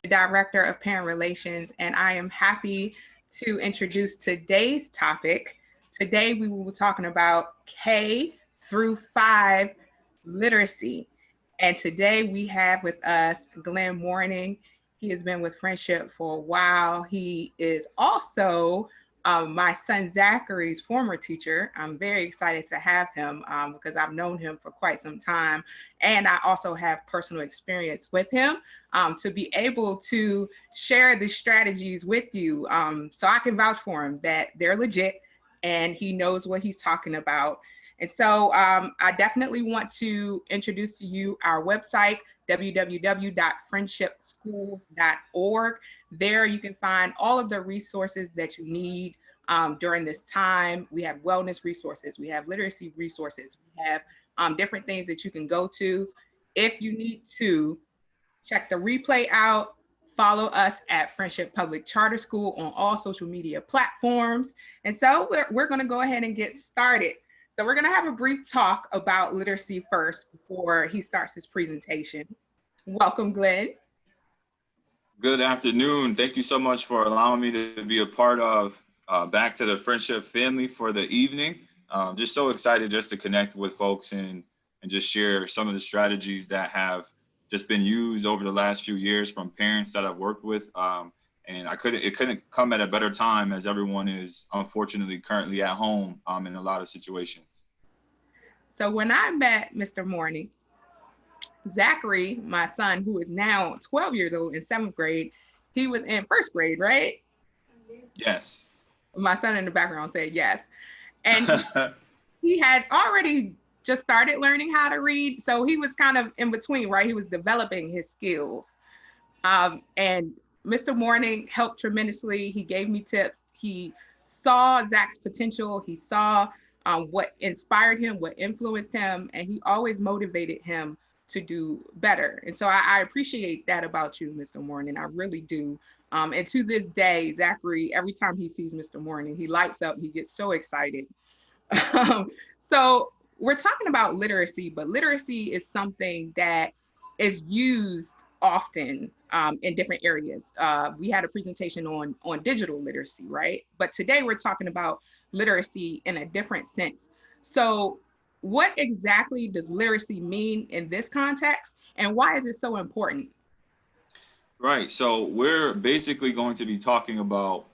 Director of Parent Relations, and I am happy to introduce today's topic. Today, we will be talking about K-5 literacy. And today we have with us Glenn Morning. He has been with Friendship for a while. He is also my son Zachary's former teacher. I'm very excited to have him because I've known him for quite some time. And I also have personal experience with him to be able to share the strategies with you. So I can vouch for him that they're legit and he knows what he's talking about. And so I definitely want to introduce to you our website, www.friendshipschools.org. There you can find all of the resources that you need during this time. We have wellness resources, we have literacy resources, we have different things that you can go to. If you need to check the replay out, follow us at Friendship Public Charter School on all social media platforms. And so we're going to go ahead and get started. So we're going to have a brief talk about literacy first before he starts his presentation. Welcome, Glenn. Good afternoon. Thank you so much for allowing me to be a part of Back to the Friendship family for the evening. Just so excited just to connect with folks and just share some of the strategies that have just been used over the last few years from parents that I've worked with. And it couldn't come at a better time as everyone is unfortunately currently at home in a lot of situations. So when I met Mr. Morning, Zachary, my son, who is now 12 years old in 7th grade, he was in 1st grade, right? Yes. My son in the background said yes. And he had already just started learning how to read. So he was kind of in between, right? He was developing his skills. And Mr. Morning helped tremendously. He gave me tips. He saw Zach's potential. He saw what inspired him, what influenced him, and he always motivated him to do better. And so I appreciate that about you, Mr. Morning. I really do. And to this day, Zachary, every time he sees Mr. Morning, he lights up. He gets so excited. So we're talking about literacy, but literacy is something that is used often in different areas. We had a presentation on digital literacy, right? But today we're talking about literacy in a different sense. So what exactly does literacy mean in this context, and why is it so important? Right. So we're basically going to be talking about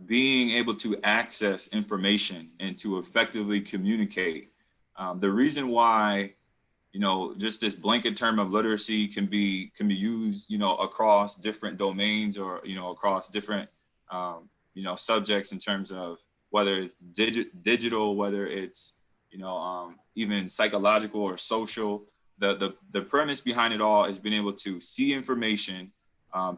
being able to access information and to effectively communicate. The reason why, just this blanket term of literacy can be used, across different domains or, across different, subjects in terms of whether it's digital, whether it's, even psychological or social. The premise behind it all is being able to see information,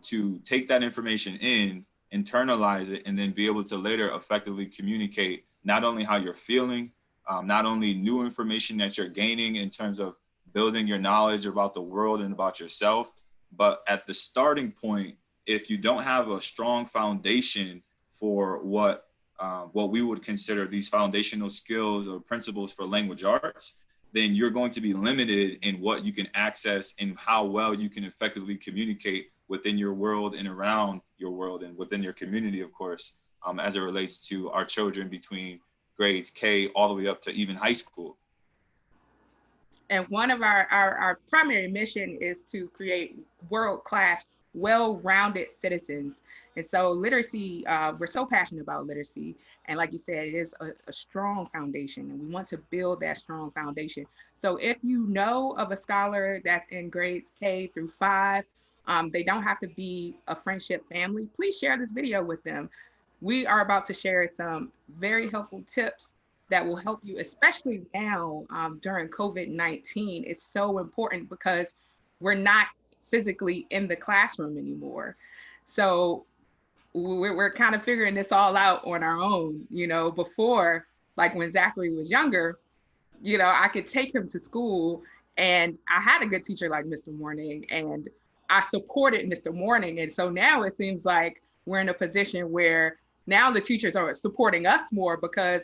to take that information in, internalize it, and then be able to later effectively communicate not only how you're feeling, not only new information that you're gaining in terms of building your knowledge about the world and about yourself, but at the starting point, if you don't have a strong foundation for what we would consider these foundational skills or principles for language arts, then you're going to be limited in what you can access and how well you can effectively communicate within your world and around your world and within your community, of course, as it relates to our children between grades K all the way up to even high school. And one of our primary mission is to create world-class, well-rounded citizens. And so literacy, we're so passionate about literacy. And like you said, it is a strong foundation, and we want to build that strong foundation. So if you know of a scholar that's in grades K-5, they don't have to be a Friendship family, please share this video with them. We are about to share some very helpful tips that will help you, especially now during COVID-19. It's so important because we're not physically in the classroom anymore. So we're kind of figuring this all out on our own. Before, like when Zachary was younger, I could take him to school, and I had a good teacher like Mr. Morning, and I supported Mr. Morning. And so now it seems like we're in a position where now the teachers are supporting us more because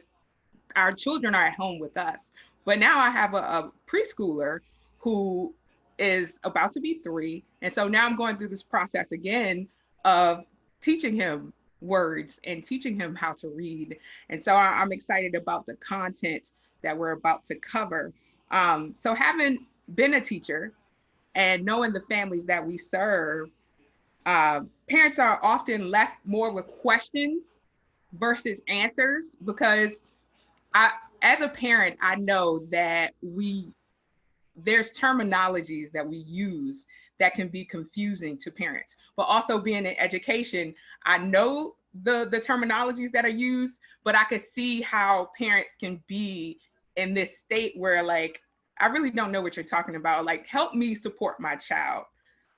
our children are at home with us. But now I have a preschooler who is about to be 3. And so now I'm going through this process again of teaching him words and teaching him how to read. And so I'm excited about the content that we're about to cover. So having been a teacher and knowing the families that we serve, parents are often left more with questions versus answers because I, as a parent, I know that there's terminologies that we use that can be confusing to parents. But also being in education, I know the terminologies that are used, but I could see how parents can be in this state where like, I really don't know what you're talking about. Like, help me support my child.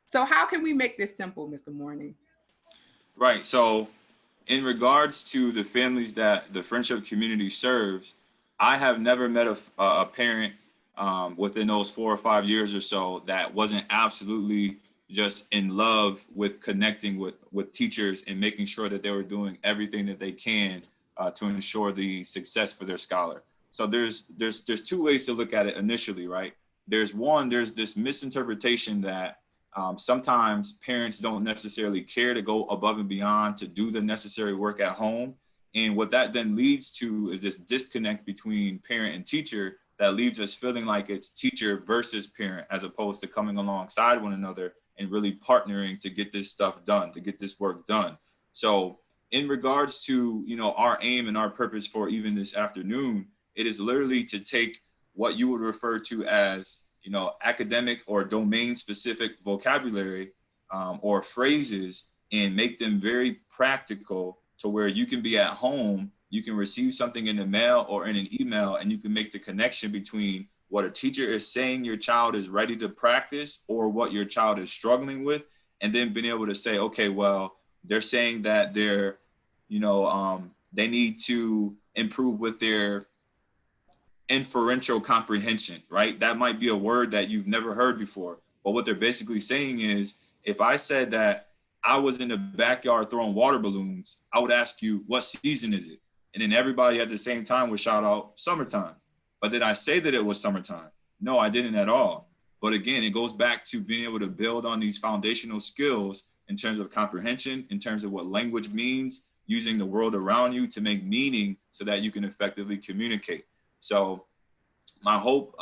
So how can we make this simple, Mr. Morning? Right. So, in regards to the families that the friendship community serves, I have never met a parent within those 4 or 5 years or so that wasn't absolutely just in love with connecting with teachers and making sure that they were doing everything that they can to ensure the success for their scholar. So there's two ways to look at it initially, right? There's this misinterpretation that sometimes parents don't necessarily care to go above and beyond to do the necessary work at home. And what that then leads to is this disconnect between parent and teacher that leaves us feeling like it's teacher versus parent, as opposed to coming alongside one another and really partnering to get this stuff done, to get this work done. So in regards to, our aim and our purpose for even this afternoon, it is literally to take what you would refer to as academic or domain specific vocabulary or phrases and make them very practical to where you can be at home, you can receive something in the mail or in an email, and you can make the connection between what a teacher is saying your child is ready to practice or what your child is struggling with, and then being able to say, okay, well, they're saying that they need to improve with their inferential comprehension, right? That might be a word that you've never heard before. But what they're basically saying is, if I said that I was in the backyard throwing water balloons, I would ask you, what season is it? And then everybody at the same time would shout out, summertime. But did I say that it was summertime? No, I didn't at all. But again, it goes back to being able to build on these foundational skills in terms of comprehension, in terms of what language means, using the world around you to make meaning so that you can effectively communicate. So my hope,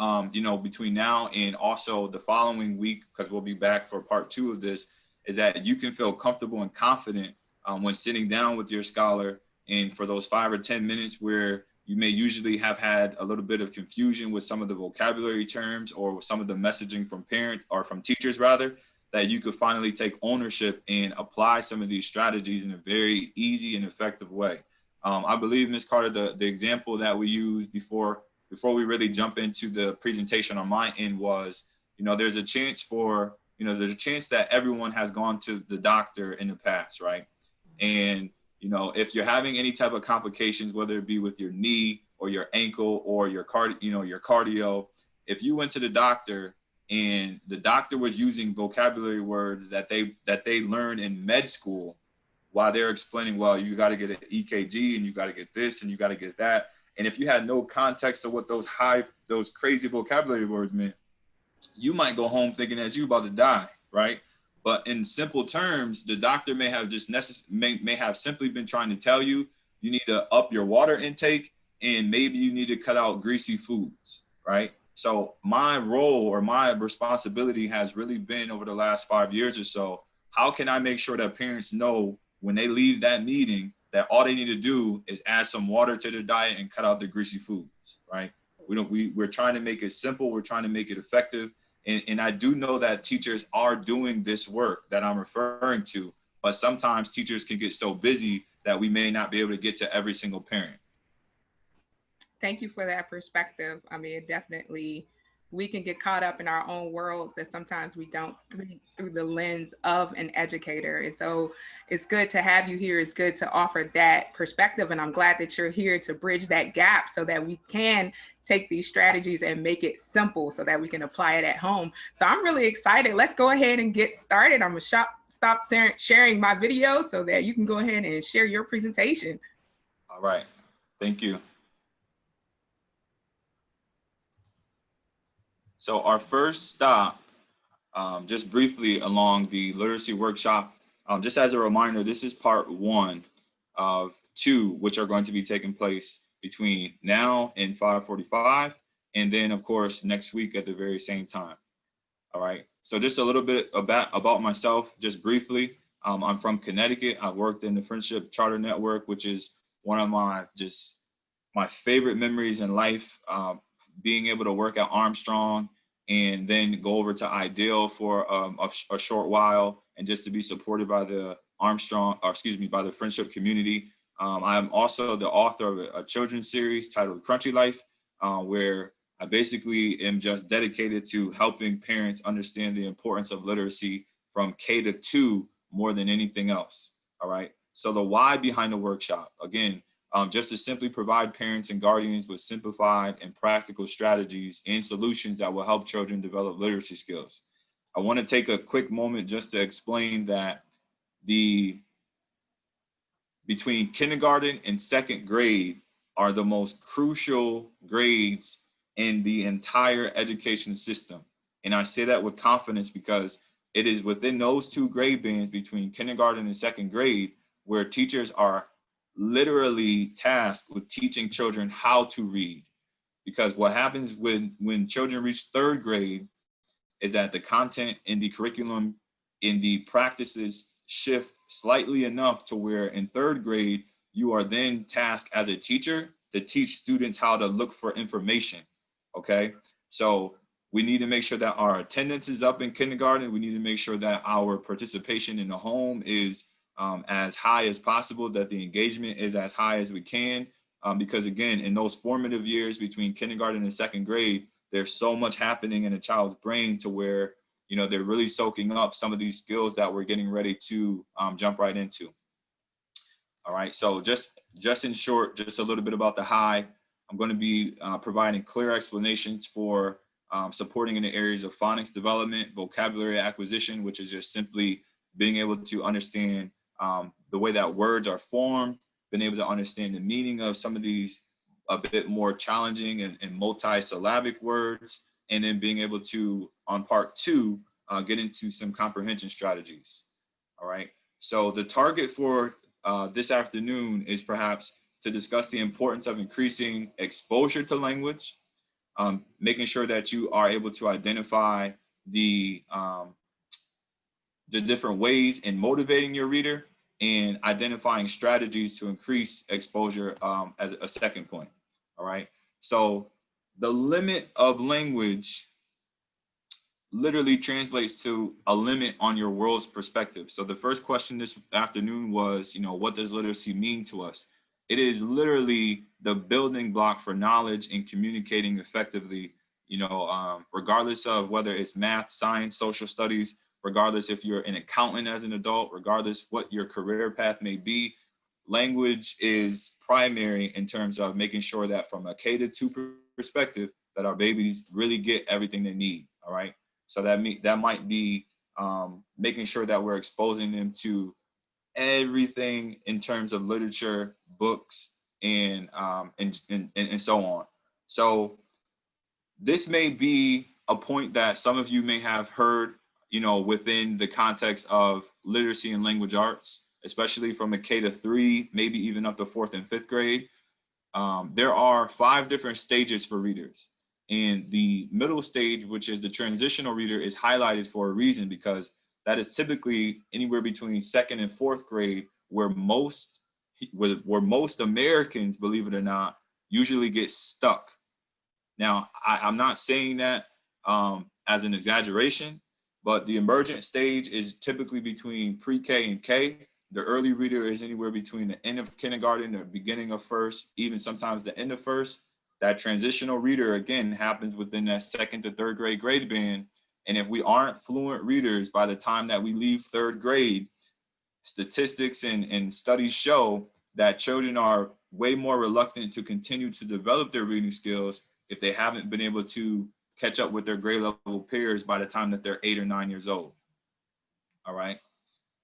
between now and also the following week, because we'll be back for part 2 of this, is that you can feel comfortable and confident when sitting down with your scholar. And for those 5 or 10 minutes where you may usually have had a little bit of confusion with some of the vocabulary terms or some of the messaging from parents or from teachers rather, that you could finally take ownership and apply some of these strategies in a very easy and effective way. I believe, Ms. Carter, the example that we used before we really jump into the presentation on my end was, there's a chance that everyone has gone to the doctor in the past, right? And, if you're having any type of complications, whether it be with your knee or your ankle or your cardio, if you went to the doctor and the doctor was using vocabulary words that they learned in med school while they're explaining, well, you got to get an EKG and you got to get this and you got to get that. And if you had no context of what those crazy vocabulary words meant, you might go home thinking that you about to die, right? But in simple terms, the doctor may have may have simply been trying to tell you you need to up your water intake and maybe you need to cut out greasy foods, right? So my role or my responsibility has really been over the last 5 years or so, how can I make sure that parents know when they leave that meeting that all they need to do is add some water to their diet and cut out the greasy foods, right? We're trying to make it simple. We're trying to make it effective. And I do know that teachers are doing this work that I'm referring to, but sometimes teachers can get so busy that we may not be able to get to every single parent. Thank you for that perspective. I mean, it definitely, we can get caught up in our own worlds that sometimes we don't through the lens of an educator. And so it's good to have you here. It's good to offer that perspective. And I'm glad that you're here to bridge that gap so that we can take these strategies and make it simple so that we can apply it at home. So I'm really excited. Let's go ahead and get started. I'm going to stop sharing my video so that you can go ahead and share your presentation. All right. Thank you. So our first stop just briefly along the literacy workshop. Just as a reminder, this is part one of two, which are going to be taking place between now and 5:45, and then of course next week at the very same time. All right. So just a little bit about myself, just briefly. I'm from Connecticut. I worked in the Friendship Charter Network, which is one of my favorite memories in life. Being able to work at Armstrong and then go over to Ideal for a short while, and just to be supported by the by the friendship community. I'm also the author of a children's series titled Crunchy Life, where I basically am just dedicated to helping parents understand the importance of literacy from K-2 more than anything else. All right. So the why behind the workshop, again, just to simply provide parents and guardians with simplified and practical strategies and solutions that will help children develop literacy skills. I want to take a quick moment just to explain that the between kindergarten and second grade are the most crucial grades in the entire education system. And I say that with confidence because it is within those two grade bands between kindergarten and second grade where teachers are literally tasked with teaching children how to read. Because what happens when children reach third grade is that the content in the curriculum, in the practices shift slightly enough to where in third grade, you are then tasked as a teacher to teach students how to look for information. Okay. So we need to make sure that our attendance is up in kindergarten. We need to make sure that our participation in the home is as high as possible, that the engagement is as high as we can. Because again, in those formative years between kindergarten and second grade, there's so much happening in a child's brain to where, you know, they're really soaking up some of these skills that we're getting ready to jump right into. All right, so just in short, just a little bit about the high. I'm going to be providing clear explanations for supporting in the areas of phonics development, vocabulary acquisition, which is just simply being able to understand the way that words are formed, being able to understand the meaning of some of these a bit more challenging and multi-syllabic words, and then being able to, on part two, get into some comprehension strategies. All right, so the target for this afternoon is perhaps to discuss the importance of increasing exposure to language, making sure that you are able to identify the different ways in motivating your reader, and identifying strategies to increase exposure as a second point. All right. So the limit of language literally translates to a limit on your world's perspective. So the first question this afternoon was, you know, what does literacy mean to us? It is literally the building block for knowledge and communicating effectively, you know, regardless of whether it's math, science, social studies, regardless if you're an accountant as an adult, regardless what your career path may be, language is primary in terms of making sure that from a K-2 perspective, that our babies really get everything they need, all right? So that might be making sure that we're exposing them to everything in terms of literature, books, and so on. So this may be a point that some of you may have heard, you know, within the context of literacy and language arts, especially from a K-3, maybe even up to fourth and fifth grade. There are 5 different stages for readers. And the middle stage, which is the transitional reader, is highlighted for a reason, because that is typically anywhere between second and fourth grade, where most Americans, believe it or not, usually get stuck. Now, I'm not saying that as an exaggeration, but the emergent stage is typically between pre-K and K. The early reader is anywhere between the end of kindergarten, the beginning of first, even sometimes the end of first. That transitional reader, again, happens within that second to third grade band. And if we aren't fluent readers by the time that we leave third grade, statistics and studies show that children are way more reluctant to continue to develop their reading skills if they haven't been able to catch up with their grade level peers by the time that they're 8 or 9 years old. All right.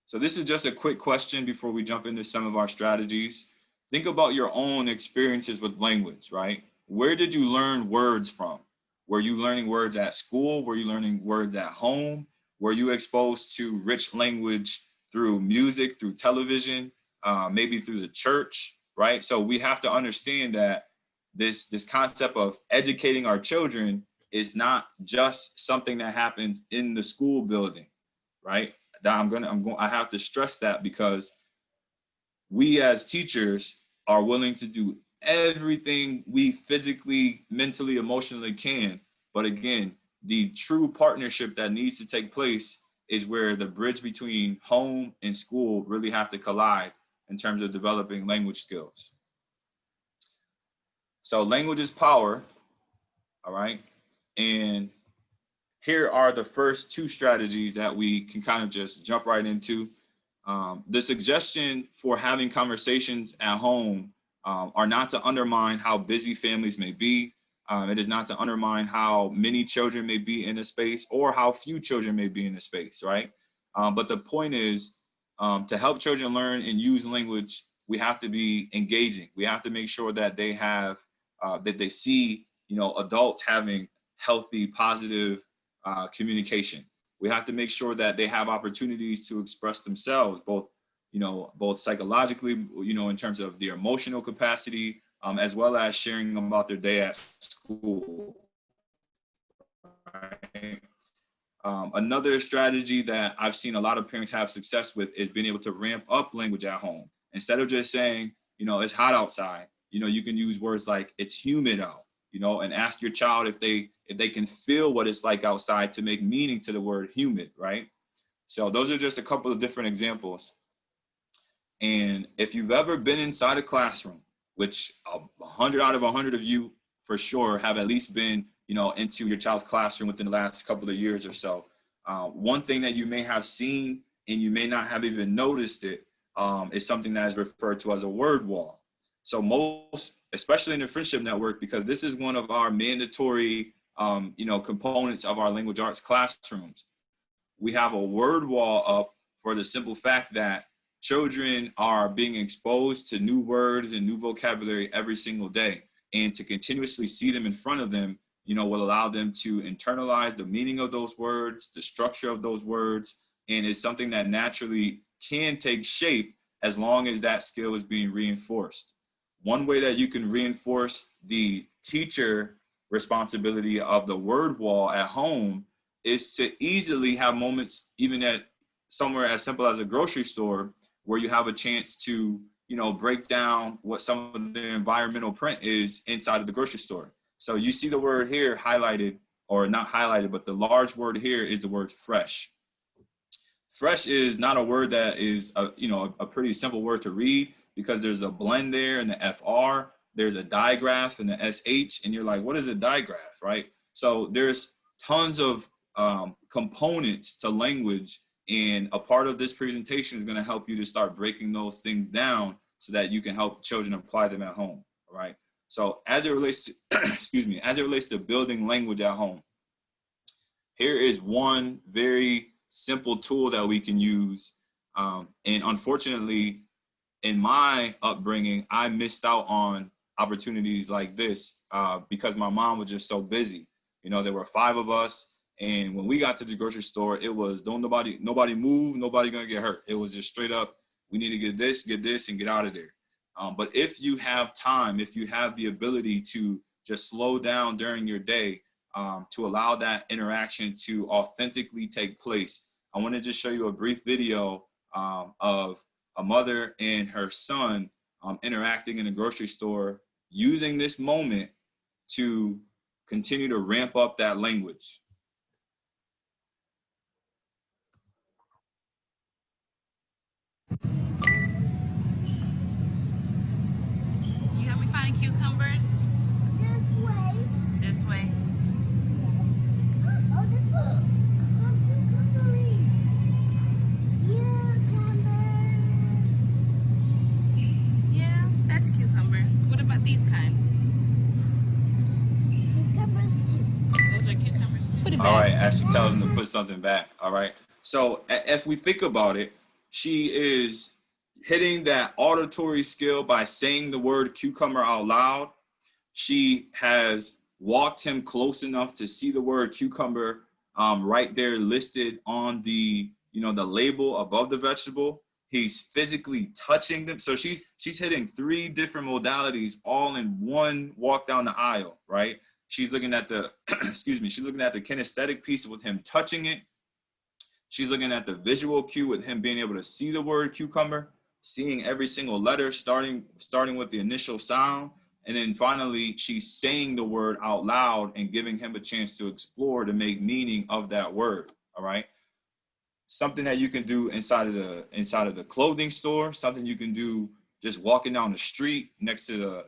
So this is just a quick question before we jump into some of our strategies. Think about your own experiences with language, right? Where did you learn words from? Were you learning words at school? Were you learning words at home? Were you exposed to rich language through music, through television, maybe through the church, right? So we have to understand that this concept of educating our children is not just something that happens in the school building, right? That I have to stress that, because we as teachers are willing to do everything we physically, mentally, emotionally can. But again, the true partnership that needs to take place is where the bridge between home and school really have to collide in terms of developing language skills. So language is power, all right? And here are the first two strategies that we can kind of just jump right into. The suggestion for having conversations at home are not to undermine how busy families may be. It is not to undermine how many children may be in a space or how few children may be in a space, right? But the point is, to help children learn and use language, we have to be engaging. We have to make sure that they have, that they see, adults having healthy, positive communication. We have to make sure that they have opportunities to express themselves, both psychologically, in terms of their emotional capacity, as well as sharing about their day at school. Right? Another strategy that I've seen a lot of parents have success with is being able to ramp up language at home. Instead of just saying, it's hot outside, you can use words like it's humid out, and ask your child if they can feel what it's like outside to make meaning to the word humid, right? So those are just a couple of different examples. And if you've ever been inside a classroom, which 100 out of 100 of you for sure have at least been, into your child's classroom within the last couple of years or so, one thing that you may have seen and you may not have even noticed it is something that is referred to as a word wall. So most, especially in the Friendship Network, because this is one of our mandatory, components of our language arts classrooms, we have a word wall up for the simple fact that children are being exposed to new words and new vocabulary every single day. And to continuously see them in front of them, will allow them to internalize the meaning of those words, the structure of those words, and it's something that naturally can take shape as long as that skill is being reinforced. One way that you can reinforce the teacher responsibility of the word wall at home is to easily have moments, even at somewhere as simple as a grocery store, where you have a chance to, break down what some of the environmental print is inside of the grocery store. So you see the word here highlighted, or not highlighted, but the large word here is the word fresh. Fresh is not a word that is a pretty simple word to read, because there's a blend there in the FR, there's a digraph in the SH, and you're like, what is a digraph, right? So there's tons of components to language, and a part of this presentation is going to help you to start breaking those things down so that you can help children apply them at home, all right? So as it relates to, as it relates to building language at home, here is one very simple tool that we can use. And unfortunately, in my upbringing, I missed out on opportunities like this because my mom was just so busy. There were 5 of us, and when we got to the grocery store, it was nobody move, nobody gonna get hurt. It was just straight up, we need to get this, and get out of there. But if you have time, if you have the ability to just slow down during your day, to allow that interaction to authentically take place, I want to just show you a brief video of a mother and her son interacting in a grocery store, using this moment to continue to ramp up that language. You help me find cucumbers? This way. This way. Oh, this way. Yeah, that's a cucumber. What about these kind? Cucumbers too. Those are cucumbers too. Put it back. All right, as she tells him to put something back. All right. So if we think about it, she is hitting that auditory skill by saying the word cucumber out loud. She has walked him close enough to see the word cucumber right there listed on the, the label above the vegetable. He's physically touching them. So she's hitting 3 different modalities all in one walk down the aisle, right? She's looking at the, excuse me, she's looking at the kinesthetic piece with him touching it. She's looking at the visual cue with him being able to see the word cucumber, seeing every single letter, starting with the initial sound. And then finally, she's saying the word out loud and giving him a chance to explore, to make meaning of that word, all right? Something that you can do inside of the clothing store, something you can do just walking down the street next to the,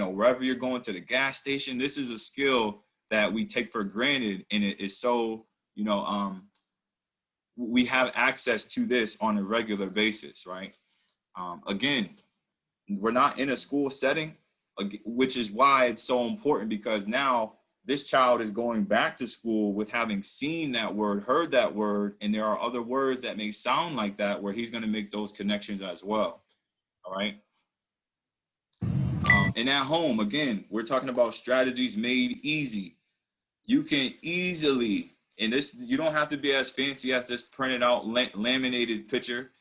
wherever you're going, to the gas station. This is a skill that we take for granted, and it is so, we have access to this on a regular basis, right? Again, we're not in a school setting, which is why it's so important, because now this child is going back to school with having seen that word, heard that word, and there are other words that may sound like that where he's going to make those connections as well, all right? And at home, again, we're talking about strategies made easy. You can easily, and this, you don't have to be as fancy as this printed out laminated picture,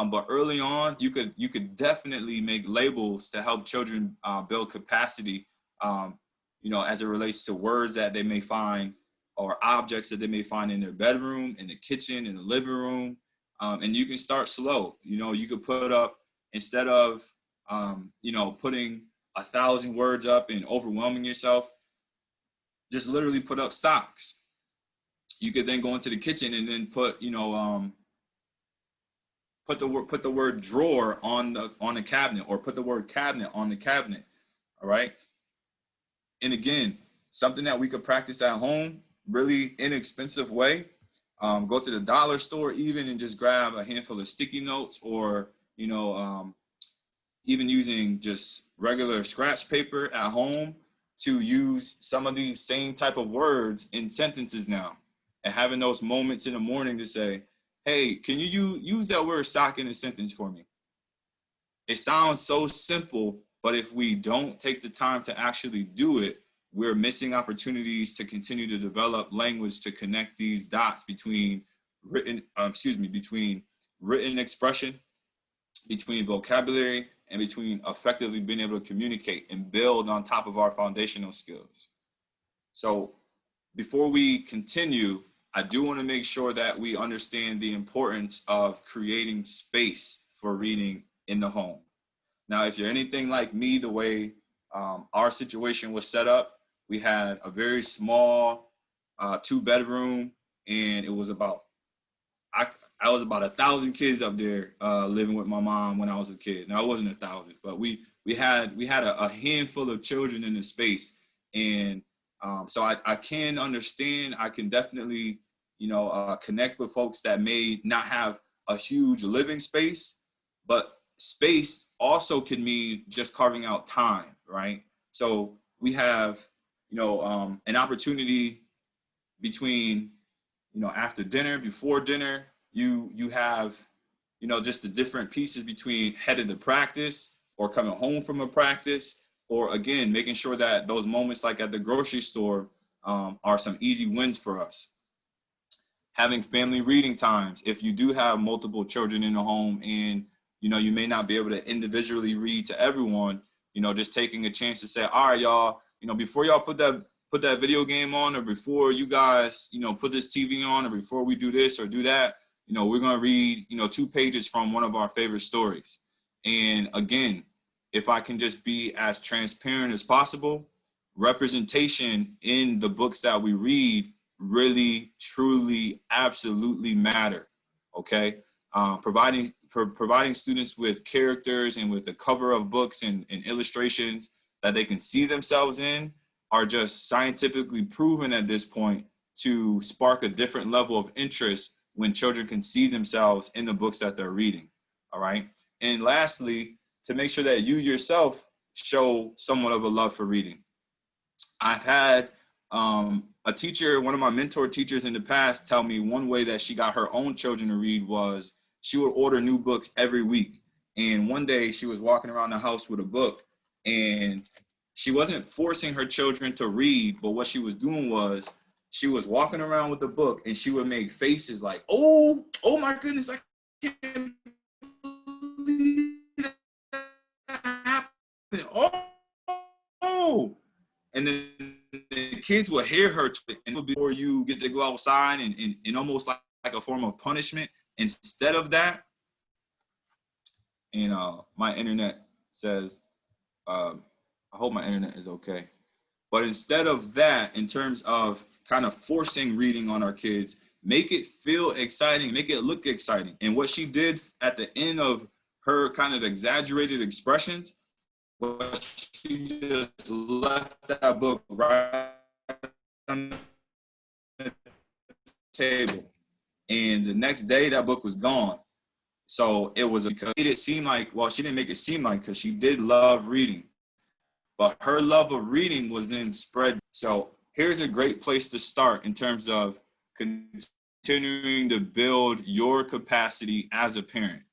but early on, you could definitely make labels to help children build capacity, as it relates to words that they may find, or objects that they may find in their bedroom, in the kitchen, in the living room. And you can start slow. You could put up, instead of, putting 1,000 words up and overwhelming yourself, just literally put up socks. You could then go into the kitchen and then put, put the word drawer on the cabinet, or put the word cabinet on the cabinet. All right. And again, something that we could practice at home, really inexpensive way. Go to the dollar store even and just grab a handful of sticky notes, or, even using just regular scratch paper at home to use some of these same type of words in sentences now, and having those moments in the morning to say, hey, can you use that word sock in a sentence for me? It sounds so simple, but if we don't take the time to actually do it, we're missing opportunities to continue to develop language, to connect these dots between between written expression, between vocabulary, and between effectively being able to communicate and build on top of our foundational skills. So before we continue, I do want to make sure that we understand the importance of creating space for reading in the home. Now, if you're anything like me, the way our situation was set up, we had a very small 2-bedroom, and it was about, I was about 1,000 kids up there living with my mom when I was a kid. Now, it wasn't 1,000, but we had a handful of children in the space, and so I can understand. I can definitely connect with folks that may not have a huge living space, but space also can mean just carving out time, right? So we have an opportunity between after dinner, before dinner. You have, just the different pieces between headed to practice, or coming home from a practice, or again, making sure that those moments like at the grocery store are some easy wins for us. Having family reading times. If you do have multiple children in the home, and, you may not be able to individually read to everyone, just taking a chance to say, all right, y'all, before y'all put that video game on, or before you guys, put this TV on, or before we do this or do that, we're going to read, 2 pages from one of our favorite stories. And again, if I can just be as transparent as possible, representation in the books that we read really, truly, absolutely matter. Okay. Providing students with characters and with the cover of books and illustrations that they can see themselves in are just scientifically proven at this point to spark a different level of interest when children can see themselves in the books that they're reading. All right. And lastly, to make sure that you yourself show somewhat of a love for reading. I've had a teacher, one of my mentor teachers in the past, tell me one way that she got her own children to read was she would order new books every week. And one day she was walking around the house with a book, and she wasn't forcing her children to read, but what she was doing was she was walking around with the book and she would make faces like, oh my goodness, I can't believe that happened. Oh. And then the kids would hear her, and before you get to go outside and almost like a form of punishment. Instead of that, and my internet says, I hope my internet is okay. But instead of that, in terms of kind of forcing reading on our kids, make it feel exciting, make it look exciting. And what she did at the end of her kind of exaggerated expressions was she just left that book right on the table. And the next day, that book was gone. So it was because it seemed like, well, she didn't make it seem like, because she did love reading. But her love of reading was then spread. So here's a great place to start in terms of continuing to build your capacity as a parent,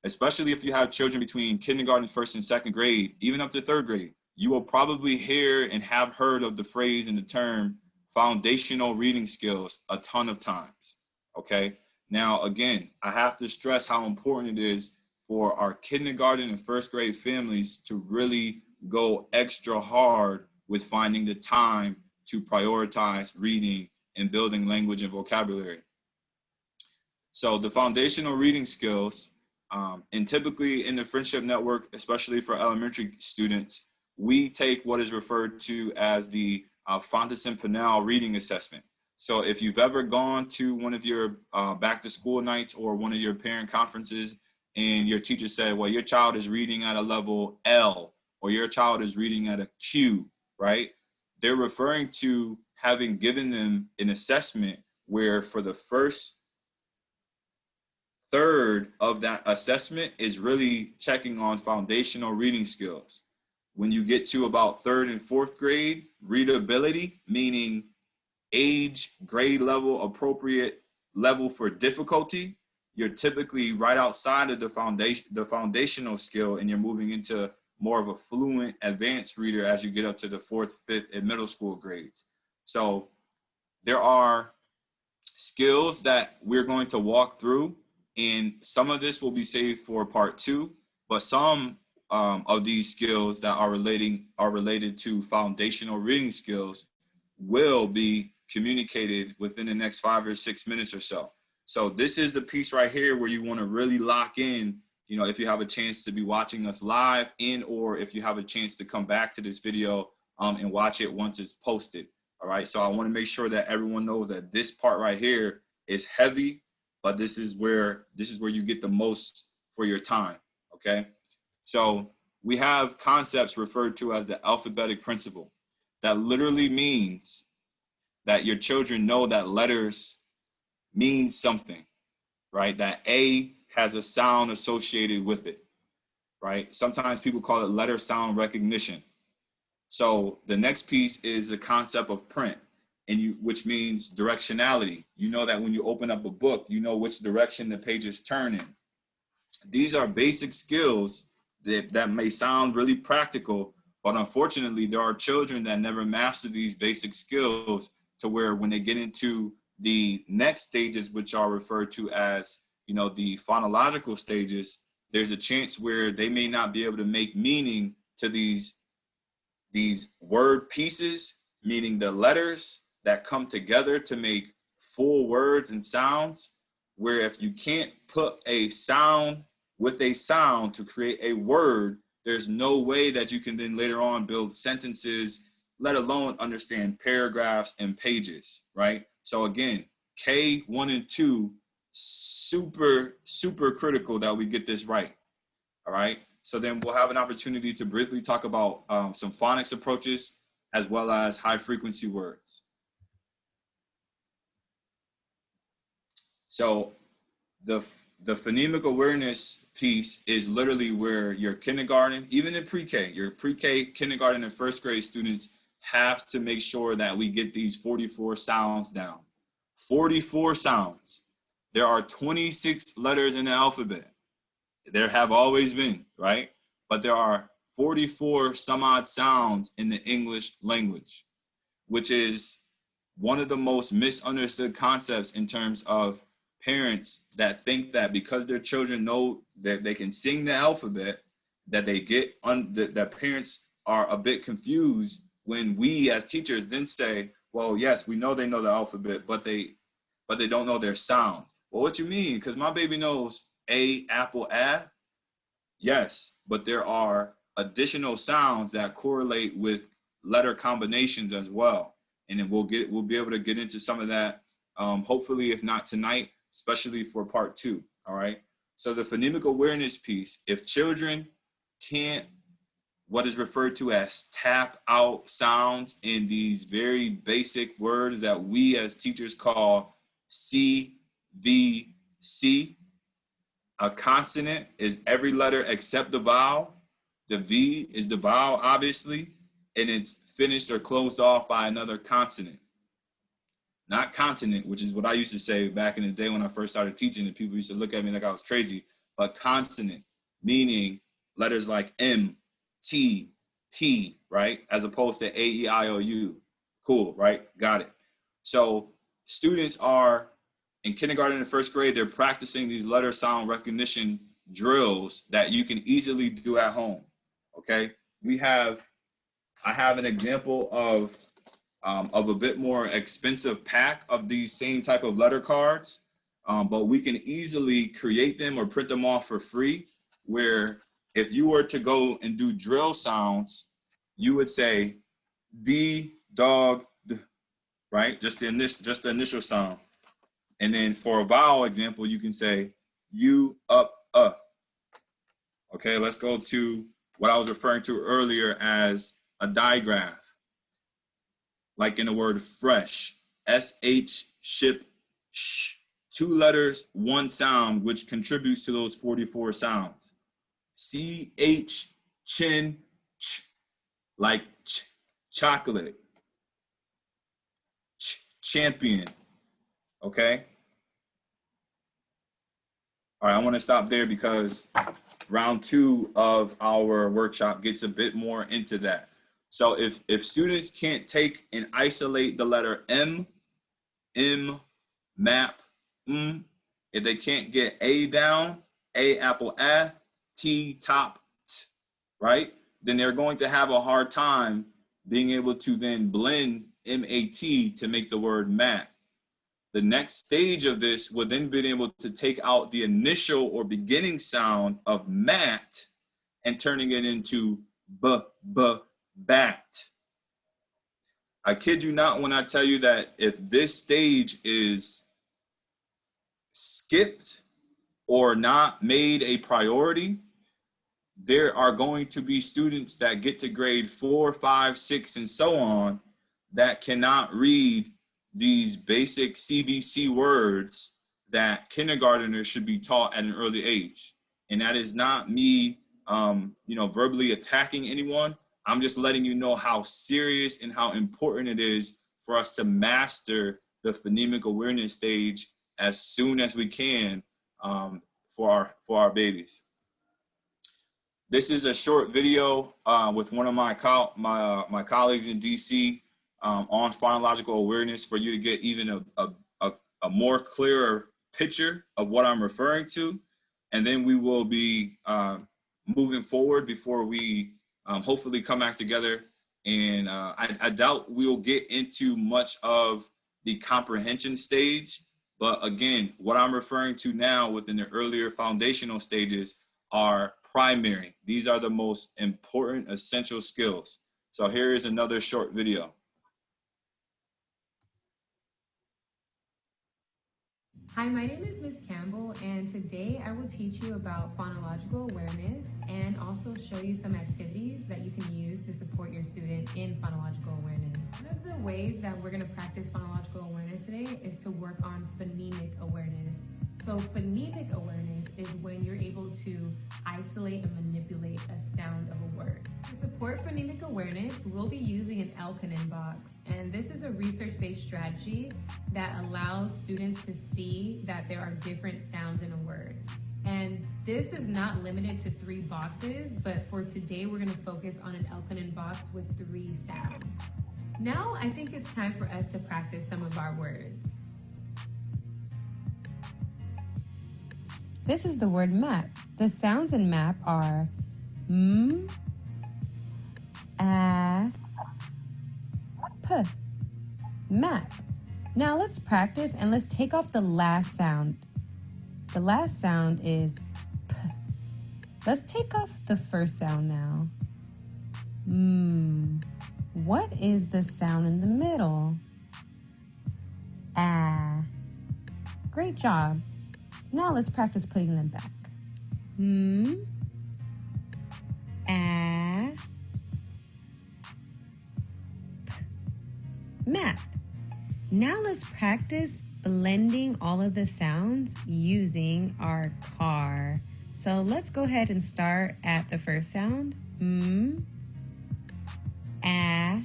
especially if you have children between kindergarten, first and second grade, even up to third grade. You will probably hear and have heard of the phrase and the term foundational reading skills a ton of times, okay? Now, again, I have to stress how important it is for our kindergarten and first grade families to really go extra hard with finding the time to prioritize reading and building language and vocabulary. So the foundational reading skills, and typically in the Friendship Network, especially for elementary students, we take what is referred to as the Fontes-Pinnell reading assessment. So if you've ever gone to one of your back to school nights or one of your parent conferences and your teacher said, well, your child is reading at a level L, or your child is reading at a Q, right? They're referring to having given them an assessment where for the first third of that assessment is really checking on foundational reading skills. When you get to about third and fourth grade, readability, meaning age, grade level, appropriate level for difficulty, you're typically right outside of the foundational skill, and you're moving into more of a fluent advanced reader as you get up to the fourth, fifth, and middle school grades. So there are skills that we're going to walk through, and some of this will be saved for part 2, but some of these skills that are related to foundational reading skills will be communicated within the next 5 or 6 minutes or so. So this is the piece right here where you want to really lock in, you know, if you have a chance to be watching us live, and or if you have a chance to come back to this video and watch it once it's posted. All right, so I want to make sure that everyone knows that this part right here is heavy, but this is where you get the most for your time. Okay, so we have concepts referred to as the alphabetic principle. That literally means that your children know that letters mean something, right? That A has a sound associated with it, right? Sometimes people call it letter sound recognition. So the next piece is the concept of print, which means directionality. You know that when you open up a book, you know which direction the pages turn in. These are basic skills that may sound really practical, but unfortunately, there are children that never master these basic skills, to where when they get into the next stages, which are referred to as, you know, the phonological stages, there's a chance where they may not be able to make meaning to these word pieces, meaning the letters that come together to make full words and sounds, where if you can't put a sound with a sound to create a word, there's no way that you can then later on build sentences, let alone understand paragraphs and pages, right? So again, K1 and 2, super, super critical that we get this right, all right? So then we'll have an opportunity to briefly talk about some phonics approaches as well as high frequency words. So the phonemic awareness piece is literally where your kindergarten, even in pre-K, your pre-K, kindergarten, and first grade students have to make sure that we get these 44 sounds down. 44 sounds. There are 26 letters in the alphabet. There have always been, right? But there are 44 some odd sounds in the English language, which is one of the most misunderstood concepts in terms of parents that think that because their children know that they can sing the alphabet, that they get that parents are a bit confused when we as teachers then say, well, yes, we know they know the alphabet, but they don't know their sound. Well, what you mean? Because my baby knows A, apple, a. Yes, but there are additional sounds that correlate with letter combinations as well. And then we'll be able to get into some of that, hopefully, if not tonight, especially for part 2. All right. So the phonemic awareness piece, if children can't what is referred to as tap out sounds in these very basic words that we as teachers call C, V, C. A consonant is every letter except the vowel. The V is the vowel, obviously, and it's finished or closed off by another consonant. Not continent, which is what I used to say back in the day when I first started teaching, and people used to look at me like I was crazy, but consonant, meaning letters like M, T, P, right? As opposed to A, E, I, O, U. Cool, right? Got it. So students are in kindergarten and first grade, they're practicing these letter sound recognition drills that you can easily do at home, okay? I have an example of a bit more expensive pack of these same type of letter cards, but we can easily create them or print them off for free, where if you were to go and do drill sounds, you would say D, dog, D, right? Just the initial sound. And then for a vowel example, you can say U, up, Okay, let's go to what I was referring to earlier as a digraph. Like in the word fresh, S-H, ship, sh. 2 letters, 1 sound, which contributes to those 44 sounds. C-H, chin, ch, like chocolate. Champion, okay? All right, I want to stop there because round 2 of our workshop gets a bit more into that. So if students can't take and isolate the letter M, map, if they can't get A down, A, apple, A, T, top, t, right? Then they're going to have a hard time being able to then blend M-A-T to make the word mat. The next stage of this would then be able to take out the initial or beginning sound of mat and turning it into bat. I kid you not when I tell you that if this stage is skipped or not made a priority, there are going to be students that get to grade 4, 5, 6, and so on that cannot read these basic CVC words that kindergartners should be taught at an early age. And that is not me, verbally attacking anyone. I'm just letting you know how serious and how important it is for us to master the phonemic awareness stage as soon as we can for our babies. This is a short video with one of my colleagues in DC on phonological awareness for you to get even a more clearer picture of what I'm referring to. And then we will be moving forward before we hopefully come back together. And I doubt we'll get into much of the comprehension stage. But again, what I'm referring to now within the earlier foundational stages are primary. These are the most important essential skills. So here is another short video. Hi, my name is Ms. Campbell, and today I will teach you about phonological awareness and also show you some activities that you can use to support your student in phonological awareness. One of the ways that we're going to practice phonological awareness today is to work on phonemic awareness. So phonemic awareness is when you're able to isolate and manipulate a sound of a word. To support phonemic awareness, we'll be using an Elkonin box, and this is a research-based strategy that allows students to see that there are different sounds in a word. And this is not limited to 3 boxes, but for today we're going to focus on an Elkonin box with 3 sounds. Now I think it's time for us to practice some of our words. This is the word map. The sounds in map are m, a, p. Map. Now let's practice and let's take off the last sound. The last sound is p. Let's take off the first sound now. What is the sound in the middle? Ah. Great job. Now let's practice putting them back. Ah. Map. Now let's practice blending all of the sounds using our car. So let's go ahead and start at the first sound. A,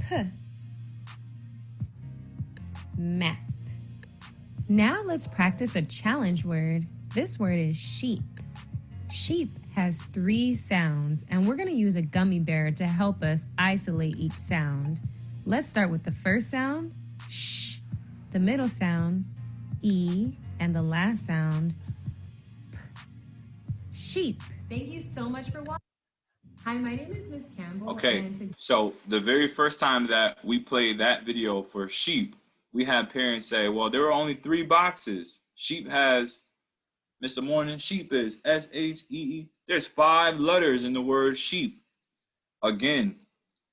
p. Map. Now let's practice a challenge word. This word is sheep. Sheep has 3 sounds, and we're going to use a gummy bear to help us isolate each sound. Let's start with the first sound, sh, the middle sound, e, and the last sound, p. Sheep. Thank you so much for watching. Hi, my name is Miss Campbell. Okay, so the very first time that we played that video for sheep, we had parents say, well, there are only 3 boxes. Sheep has, Mr. Morning, sheep is S-H-E-E. There's 5 letters in the word sheep. Again,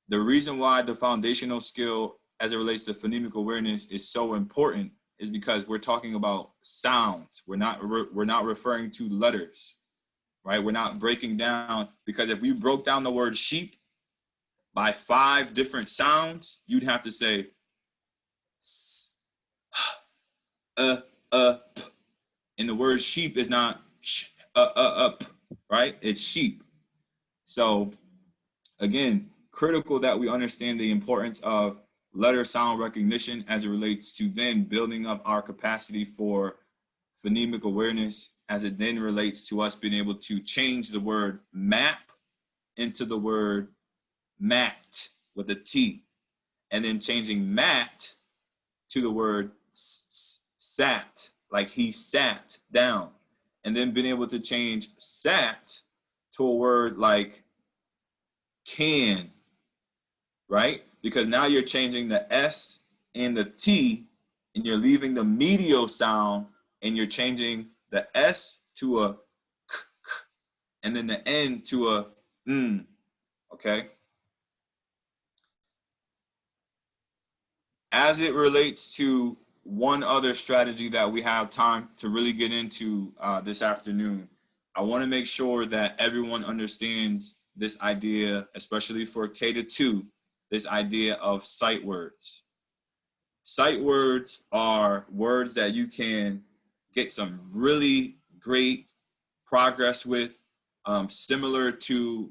the reason why the foundational skill as it relates to phonemic awareness is so important is because we're talking about sounds. We're not referring to letters, right? We're not breaking down, because if we broke down the word sheep by 5 different sounds, you'd have to say s, p. And the word sheep is not sh, p, right? It's sheep. So again, critical that we understand the importance of letter sound recognition as it relates to then building up our capacity for phonemic awareness, as it then relates to us being able to change the word map into the word mat with a T, and then changing mat to the word sat, like he sat down, and then being able to change sat to a word like can, right? Because now you're changing the S and the T, and you're leaving the medial sound, and you're changing the S to a k, and then the N to a okay? As it relates to one other strategy that we have time to really get into this afternoon, I want to make sure that everyone understands this idea, especially for K-2, this idea of sight words. Sight words are words that you can get some really great progress with, similar to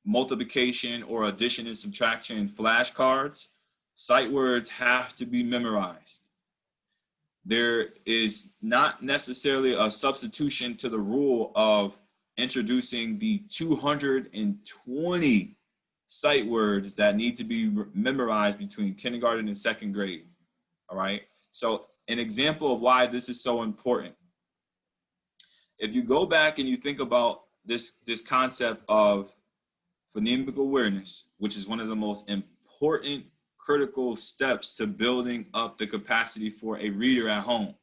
multiplication or addition and subtraction in flashcards. Sight words have to be memorized. There is not necessarily a substitution to the rule of introducing the 220 sight words that need to be memorized between kindergarten and 2nd grade. All right. So an example of why this is so important. If you go back and you think about this concept of phonemic awareness, which is one of the most important critical steps to building up the capacity for a reader at home.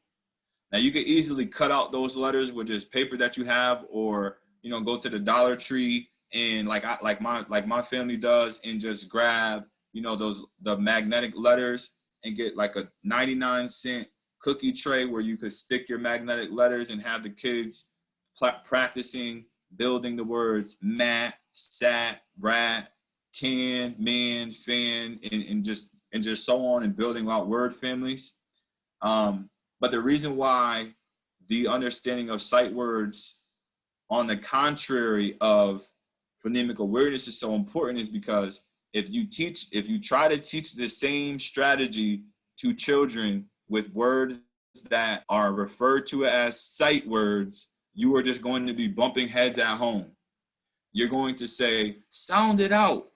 Now you could easily cut out those letters with just paper that you have, or go to the Dollar Tree and like my family does, and just grab the magnetic letters and get like a 99-cent cookie tray where you could stick your magnetic letters and have the kids practicing building the words mat, sat, rat, can, man, fan, and just so on, and building out word families. But the reason why the understanding of sight words on the contrary of phonemic awareness is so important is because if you try to teach the same strategy to children with words that are referred to as sight words, you are just going to be bumping heads at home. You're going to say, sound it out.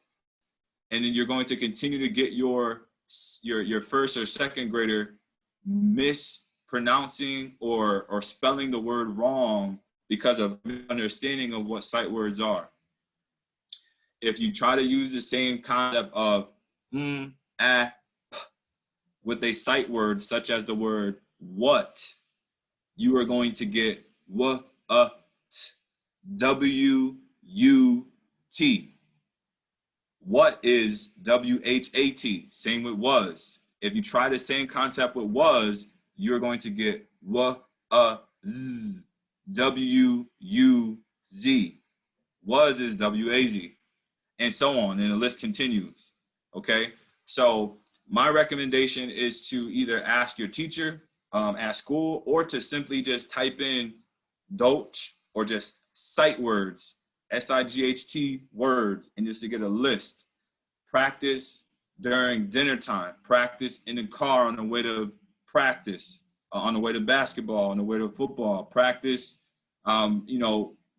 and then you're going to continue to get your first or second grader mispronouncing or spelling the word wrong because of understanding of what sight words are. If you try to use the same concept of p with a sight word such as the word what, you are going to get W-U-T. What is W-H-A-T? Same with was. If you try the same concept with was, you're going to get W-A-Z. W-U-Z. Was is W-A-Z. And so on, and the list continues, okay? So my recommendation is to either ask your teacher at school, or to simply just type in Dolch or just sight words, S-I-G-H-T words, and just to get a list. Practice during dinner time, practice in the car on the way to practice, on the way to basketball, on the way to football, practice,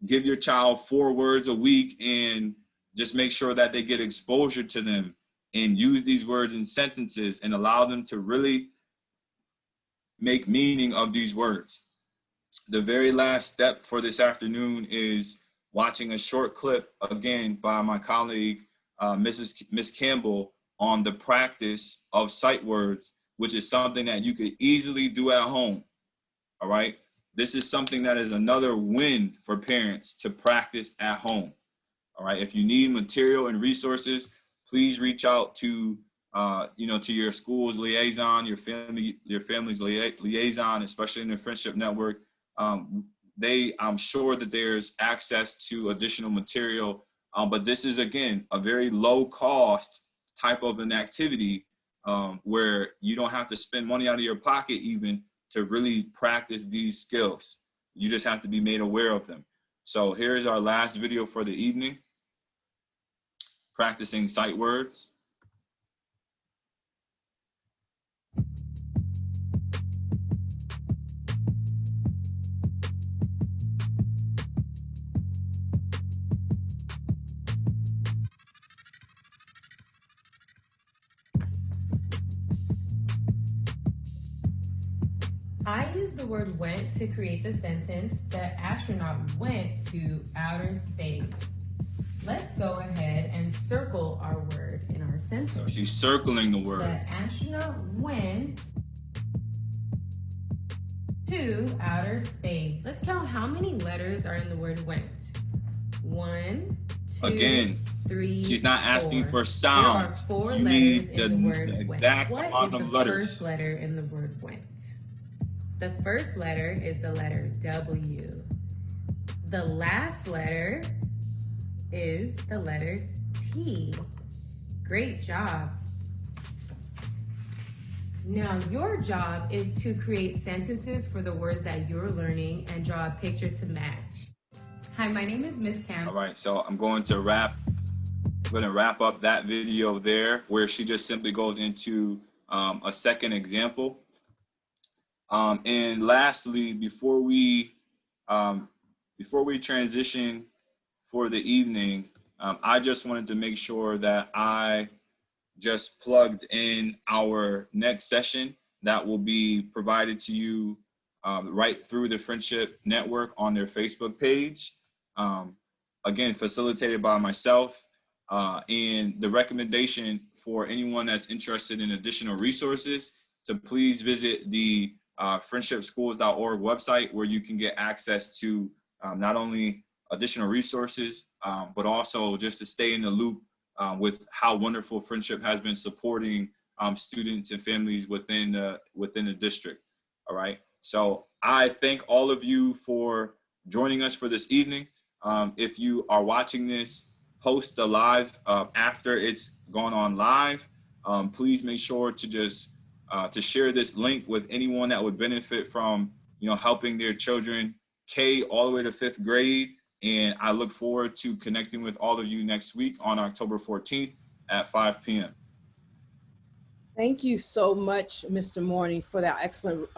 give your child 4 words a week and just make sure that they get exposure to them and use these words in sentences and allow them to really make meaning of these words. The very last step for this afternoon is watching a short clip, again, by my colleague, Miss Campbell, on the practice of sight words, which is something that you could easily do at home, all right? This is something that is another win for parents to practice at home, all right? If you need material and resources, please reach out to to your school's liaison, your family's liaison, especially in the Friendship Network. I'm sure that there's access to additional material, but this is, again, a very low cost type of an activity where you don't have to spend money out of your pocket even to really practice these skills. You just have to be made aware of them. So here's our last video for the evening, practicing sight words. I used the word went to create the sentence, the astronaut went to outer space. Let's go ahead and circle our word in our sentence. So she's circling the word. The astronaut went to outer space. Let's count how many letters are in the word went. 1, 2, Again, 3, she's not asking 4. for sound. There are 4 you letters need in the word the exact went. amount What of is the letters. first letter in the word went? The first letter is the letter W. The last letter is the letter T. Great job. Now your job is to create sentences for the words that you're learning and draw a picture to match. Hi, my name is Miss Campbell. All right, so I'm going to wrap up that video there, where she just simply goes into a second example. And lastly, before we transition for the evening, I just wanted to make sure that I just plugged in our next session that will be provided to you right through the Friendship Network on their Facebook page. Again, facilitated by myself. And the recommendation for anyone that's interested in additional resources to please visit the friendshipschools.org website, where you can get access to not only additional resources, but also just to stay in the loop with how wonderful Friendship has been supporting students and families within the district. All right. So I thank all of you for joining us for this evening. If you are watching this post the live after it's gone on live, please make sure to just to share this link with anyone that would benefit from helping their children K all the way to 5th grade. And I look forward to connecting with all of you next week on October 14th at 5 p.m. Thank you so much, Mr. Morning, for that excellent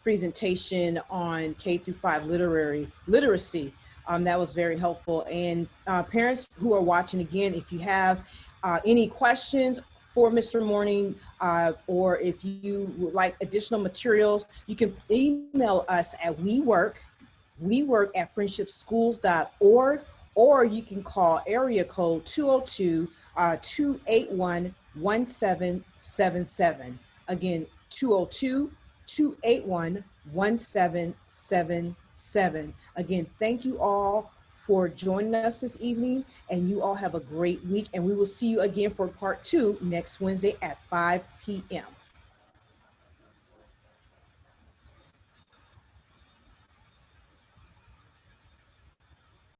presentation on K-5 literacy. That was very helpful. And parents who are watching, again, if you have any questions for Mr. Morning, or if you would like additional materials, you can email us at wework@friendshipschools.org, or you can call area code 202-281-1777. Again, 202-281-1777. Again, thank you all for joining us this evening, and you all have a great week, and we will see you again for part 2 next Wednesday at 5 p.m.